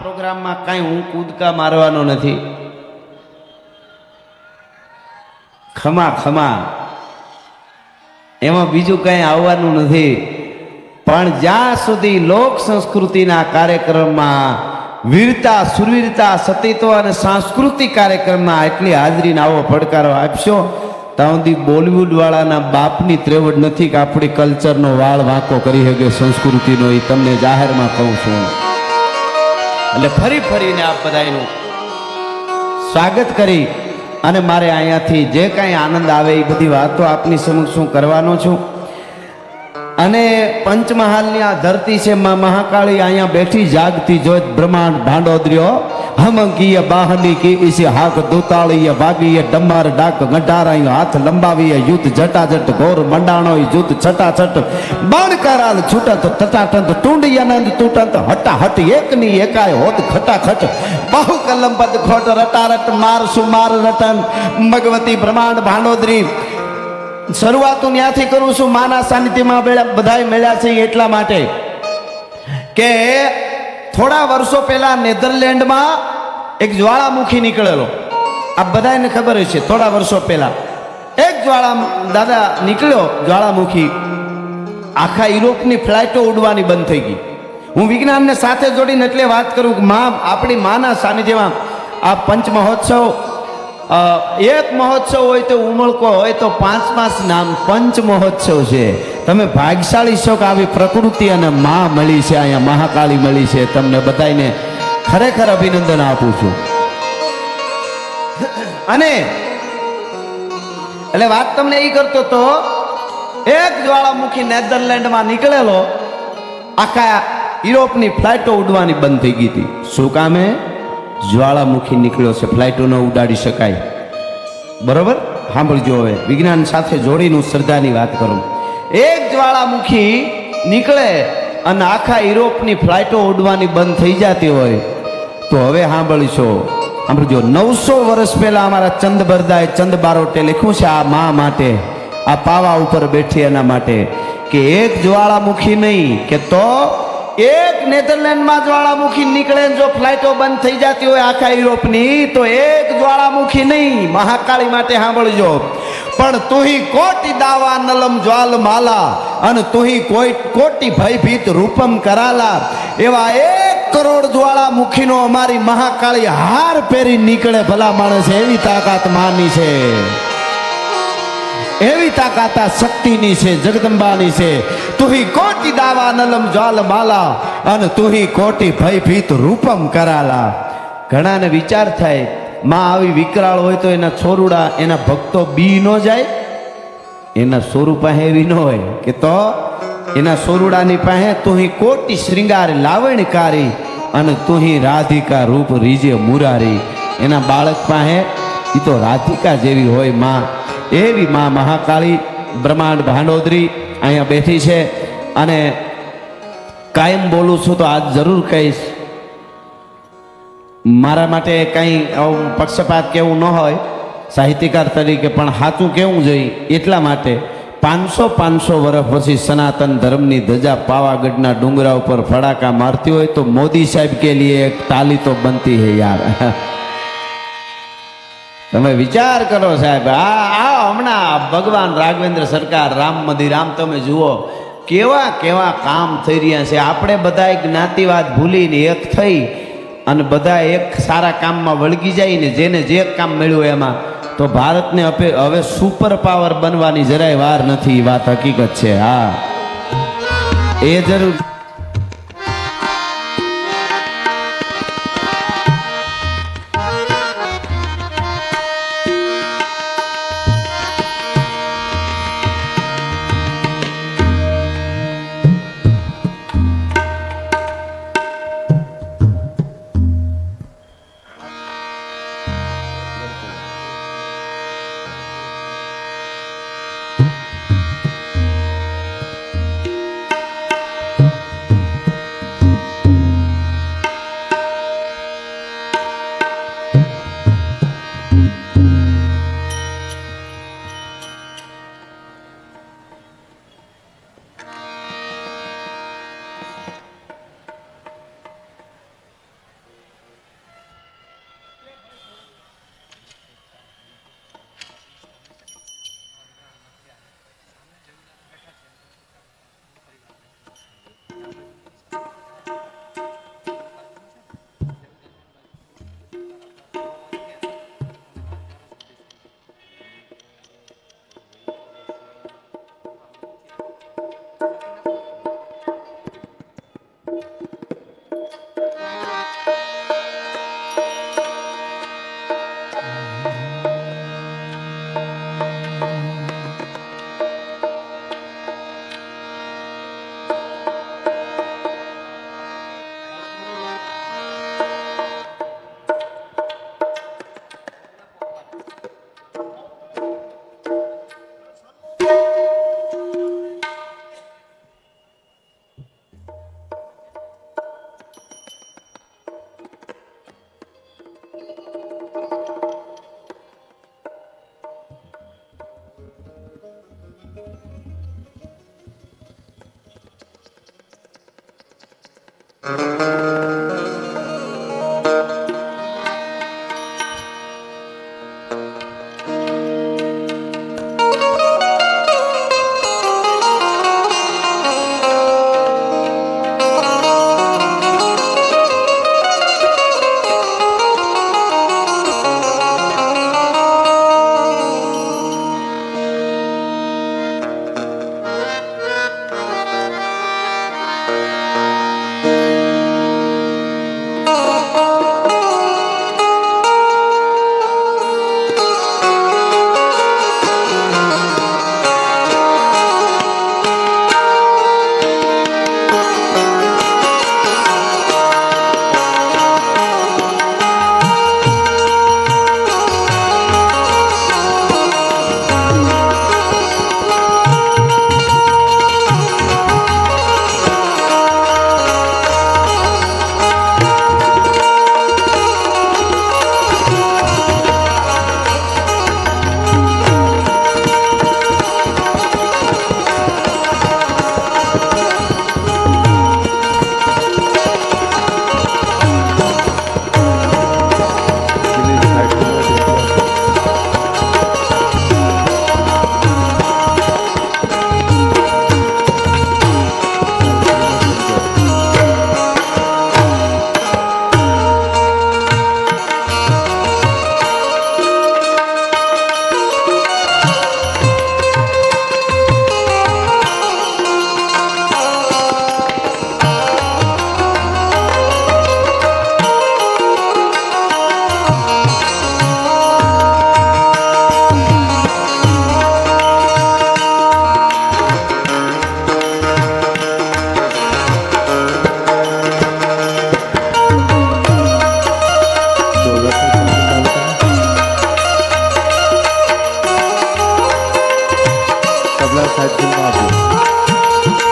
પ્રોગ્રામમાં કાંઈ હું કૂદકા મારવાનો નથી. ખમા ખમા એમાં બીજું કંઈ આવવાનું નથી. પણ જ્યાં સુધી લોક સંસ્કૃતિના કાર્યક્રમમાં વીરતા, સુરવીરતા, સતીત્વ અને સાંસ્કૃતિક કાર્યક્રમમાં એટલી હાજરીને આવો પડકારો આપશો ત્યાં સુધી બોલિવૂડ વાળાના બાપની ત્રેવડ નથી કે આપણી કલ્ચરનો વાળ વાંકો કરી શકે સંસ્કૃતિનો. એ તમને જાહેરમાં કહું છું. એટલે ફરી ફરીને આપ બધાનું સ્વાગત કરી અને મારે અહીંયાથી જે કાંઈ આનંદ આવે એ બધી વાતો આપની સમક્ષ હું કરવાનો છું. અને પંચમહાલની આ ધરતી છે, માં મહાકાળી અહીંયા બેઠી જાગતી જોત બ્રહ્માંડ ભાંડોદર્યો હમકીય બાહની કી ઇસે હાક દુતાળીય વાગીય ડમાર ડાક ગઢારાય હાથ લંબાવીય યુદ્ધ જટાજટ ઘોર મંડાણો યુદ્ધ છટાછટ બાણ કરાલ છૂટત તટાટંત ટુંડિયાનંદ તૂટંત હટા હટ એકની એકાય હોત ખટાખટ બાહુ કલમ પદ ખોટ રટારટ માર સુમાર રટન ભગવતી બ્રહ્માંડ ભાંડોદરી. શરૂઆત હું ત્યાંથી કરું છું. માના સાનિધ્યમાં બધાય મળ્યા છે એટલા માટે કે થોડા વર્ષો પહેલા નેધરલેન્ડમાં એક જ્વાળામુખી નીકળેલો. આ બધાને ખબર છે. થોડા વર્ષો પહેલા એક દાદા નીકળ્યો જ્વાળામુખી. આખા યુરોપની ફ્લાઇટો ઉડવાની બંધ થઈ ગઈ. હું વિજ્ઞાનને સાથે જોડીને એટલે વાત કરું કે આપણી માના સાનિધ્યમાં આ પંચ મહોત્સવ, એક મહોત્સવ હોય તો ઉમળકો હોય તો 5-5 નામ પંચ મહોત્સવ છે. તમે ભાગ્યશાળી છો કે આવી પ્રકૃતિ અને માં મળી છે, અહીંયા મહાકાળી મળી છે. તમને બધાને ખરેખર અભિનંદન આપું છું. અને એટલે વાત તમને એ કરતો તો એક જ્વાળામુખી નેધરલેન્ડમાં નીકળેલો. આખા યુરોપની ફ્લાઇટો ઉડવાની બંધ થઈ ગઈ હતી. શું કામે? જ્વાળામુખી નીકળ્યો છે, ફ્લાઇટો ન ઉડાડી શકાય. બરોબર? સાંભળજો. હવે વિજ્ઞાન સાથે જોડીને હું શ્રદ્ધાની વાત કરું. એક જ્વાળામુખી નીકળે અને આખા યુરોપની ફ્લાઇટો ઉડવાની બંધ થઈ જતી હોય તો હવે સાંભળશો. સાંભળજો. 900 વર્ષ પહેલા અમારા ચંદ બરદાએ ચંદ બારોટે લખ્યું છે આ મા માટે, આ પાવા ઉપર બેઠી એના માટે કે એક જ્વાળામુખી નહીં કે તો એક નેધરલેન્ડમાં જ્વાળામુખી નીકળે. જો ફ્લાઇટો બંધ થઈ જતી હોય આખા યુરોપની તો એક જ્વાળામુખી નહીં. મહાકાળી માટે સાંભળજો. પણ તુહી કોટી દાવા નલમ જ્વાલ માલા અને તુહી કોટી ભયભીત રૂપમ કરાલા. એવા 1 કરોડ જ્વાળામુખીનો અમારી મહાકાળી હાર પહેરી નીકળે ભલા માણસ. એવી તાકાત માની છે, એવી તાકાત શક્તિની છે, જગદંબાની છે. તુહી કોટી દાવા નલમ જ્વાલ માલા અને તુહી કોટી ભયભીત રૂપમ કરાલા. ઘણાને વિચાર થાય માં આવી વિકરાળ હોય તો એના છોરુડા, એના ભક્તો બી ન જાય. એના સોરુ પાસે એવી ન હોય કે તો એના સોરુડાની પાસે તુહી કોટી શ્રૃંગાર લાવણકારી અને તુહી રાધિકા રૂપ રીજે મુરારી. એના બાળક પાસે એ તો રાધિકા જેવી હોય માં. એવી માં મહાકાળી બ્રહ્માંડ ભાંડોદરી અહીંયા બેઠી છે. અને કાયમ બોલું છું તો આજ જરૂર કહીશ. મારા માટે કંઈ પક્ષપાત કેવું ન હોય સાહિત્યકાર તરીકે, પણ સાચું કેવું જોઈએ એટલા માટે 500 વર્ષ પછી સનાતન ધર્મની ધજા પાવાગઢના ડુંગરા ઉપર ફડાકા મારતી હોય તો મોદી સાહેબ કે લીએ એક તાલી તો બનતી હે યાર. તમે વિચાર કરો સાહેબ. આ હમણાં ભગવાન રાઘવેન્દ્ર સરકાર રામ મંદિર, આમ તમે જુઓ કેવા કેવા કામ થઈ રહ્યા છે. આપણે બધા જ્ઞાતિવાદ ભૂલીને એક થઈ અને બધા એક સારા કામમાં વળગી જાય ને જેને જે કામ મળ્યું એમાં, તો ભારતને હવે સુપર પાવર બનવાની જરાય વાર નથી. એ વાત હકીકત છે. હા, એ જરૂર. થોડા સાહિત્યમાં આપ્યું.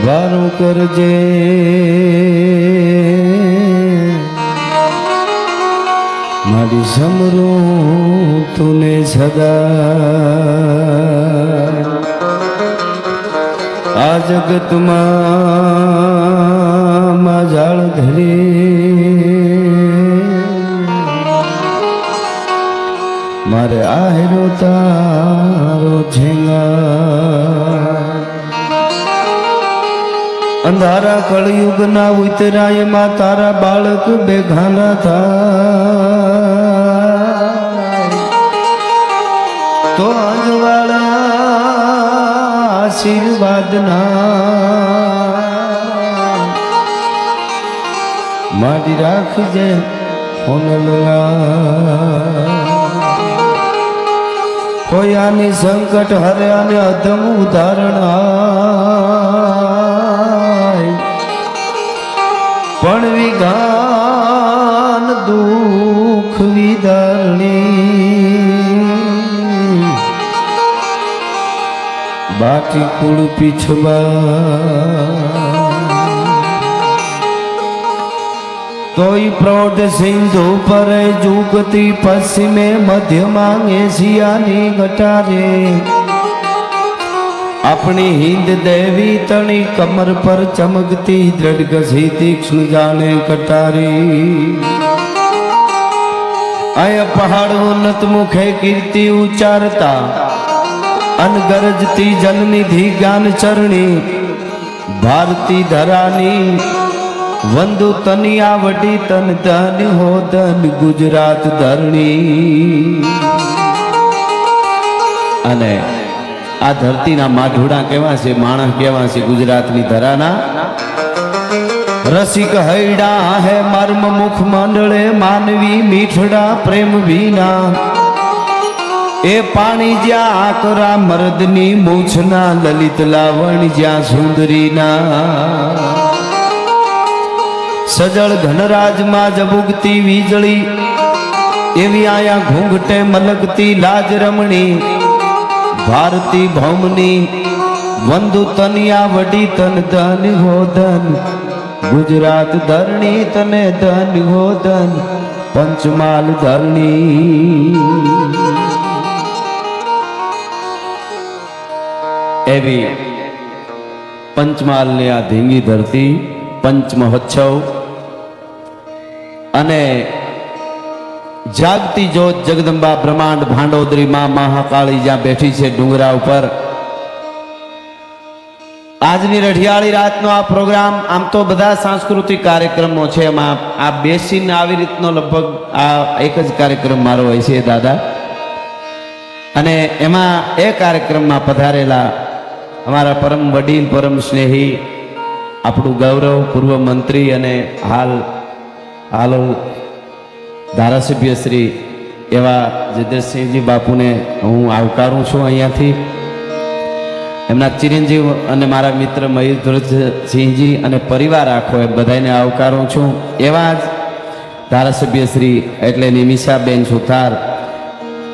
વારું કરજે મારી સમરું તુને સદા આ જગતમાં માજાળ ધરી મારે આહેરો તારો ઝેંગા અંધારા કળયુગ ના ઉતરાય માં તારા બાળક બેઘાના થાય તો અંજવાળા આશીર્વાદ ના મારી રાખજે કોઈ આની સંકટ હરે અને અધમ ઉદાહરણ પણ વિગાન દુઃખ વિદારણી બાટી કુળ પીછવા તોય પ્રૌઢ સિંધુ પર જુગતી પશ્ચિમે મધ્ય માંગે શિયાની ગટારે अपनी हिंद देवी तणी कमर पर चमकती दृढ़ घसी तीक्ष्ण जाने कटारी आय पहाड़ उन्नत मुखे कीर्ति उच्चारता अनगरजती जलनिधि ज्ञान चरणी भारती धरानी वंदु तनिया वडी तन धन हो धन गुजरात धरणी अने आ धरती ना माढोड़ा केवा छे माणस केवा छे गुजरातनी धराना रसिक हैडा है मर्म मुख मंडळे मानवी मीठड़ा प्रेम वीना ए पाणी ज्या आकरा मर्दनी मूछना ललित लावण ज्या सुंदरीना सजल घनराज मां जबुगती वीजળી एवी आया घूंघटे मलकती लाज रमणी भारती भौमनी वंदु तनिया वडी तन धन हो धन गुजरात धरणी तने धन हो धन पंचमाल धरणी એવી પંચમહાલની આ ધીંગી ધરતી, પંચમહોત્સવ અને જાગતી જ્યોત જગદંબા બ્રહ્માંડ ભાંડોદરી માં મહાકાળી જ્યાં બેઠી છે ડુંગરા ઉપર, આજની રઢિયાળી રાતનો આ પ્રોગ્રામ, આમ તો બધા સાંસ્કૃતિક કાર્યક્રમો છે, એમાં આ બેસીને આવી રીતનો લગભગ આ એક જ કાર્યક્રમ મારો હોય છે દાદા. અને એમાં એ કાર્યક્રમમાં પધારેલા અમારા પરમ વડીલ, પરમ સ્નેહી, આપણું ગૌરવ, પૂર્વ મંત્રી અને હાલ ધારાસભ્ય શ્રી એવા જયદ્રથસિંહજી બાપુને હું આવકારું છું અહીંયાથી. એમના ચિરંજીવ અને મારા મિત્ર મયુરધ્વજસિંહજી અને પરિવાર આખો એ બધાને આવકારું છું. એવા જ ધારાસભ્ય શ્રી એટલે નિમિષાબેન સુથાર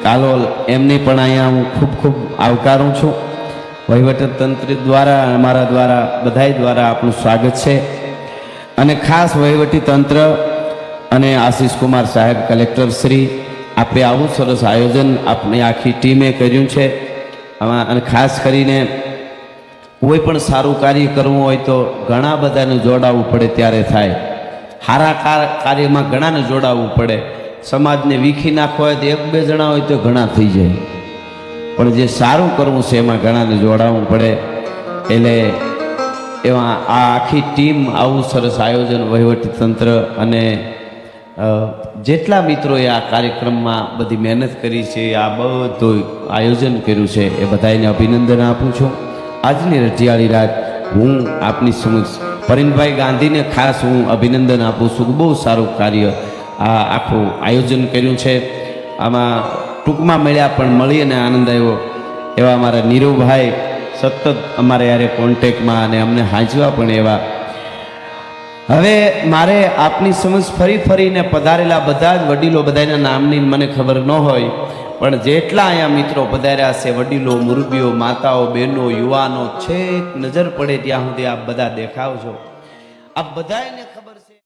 કાલોલ, એમને પણ અહીંયા હું ખૂબ ખૂબ આવકારું છું. વહીવટી દ્વારા, અમારા દ્વારા, બધાય દ્વારા આપણું સ્વાગત છે. અને ખાસ વહીવટી તંત્ર અને આશીષ કુમાર સાહેબ કલેક્ટર શ્રી, આપણે આવું સરસ આયોજન આપણી આખી ટીમે કર્યું છે. અને ખાસ કરીને કોઈ પણ સારું કાર્ય કરવું હોય તો ઘણા બધાને જોડાવવું પડે ત્યારે થાય. સારા કાર્યમાં ઘણાને જોડાવવું પડે. સમાજને વીખી નાખવો હોય તો એક બે જણા હોય તો ઘણા થઈ જાય, પણ જે સારું કરવું છે એમાં ઘણાને જોડાવવું પડે. એટલે એમાં આ આખી ટીમ આવું સરસ આયોજન, વહીવટી તંત્ર અને જેટલા મિત્રોએ આ કાર્યક્રમમાં બધી મહેનત કરી છે, આ બધું આયોજન કર્યું છે, એ બધાને અભિનંદન આપું છું. આજની રઢિયાળી રાત હું આપની સમક્ષ પરિણભાઈ ગાંધીને ખાસ હું અભિનંદન આપું છું. બહુ સારું કાર્ય આ આખું આયોજન કર્યું છે. આમાં ટૂંકમાં મળ્યા પણ મળી અને આનંદ આવ્યો એવા અમારા નીરુભાઈ સતત અમારે યારે કોન્ટેક્ટમાં અને અમને હાંચવા પણ એવા. હવે મારે આપની સમક્ષ ફરીને પધારેલા બધા જ વડીલો, બધાના નામની મને ખબર ન હોય, પણ જેટલા અહીંયા મિત્રો પધાર્યા છે, વડીલો, મુરબીઓ, માતાઓ, બહેનો, યુવાનો, છેક નજર પડે ત્યાં સુધી આપ બધા દેખાવ છો. આ બધાને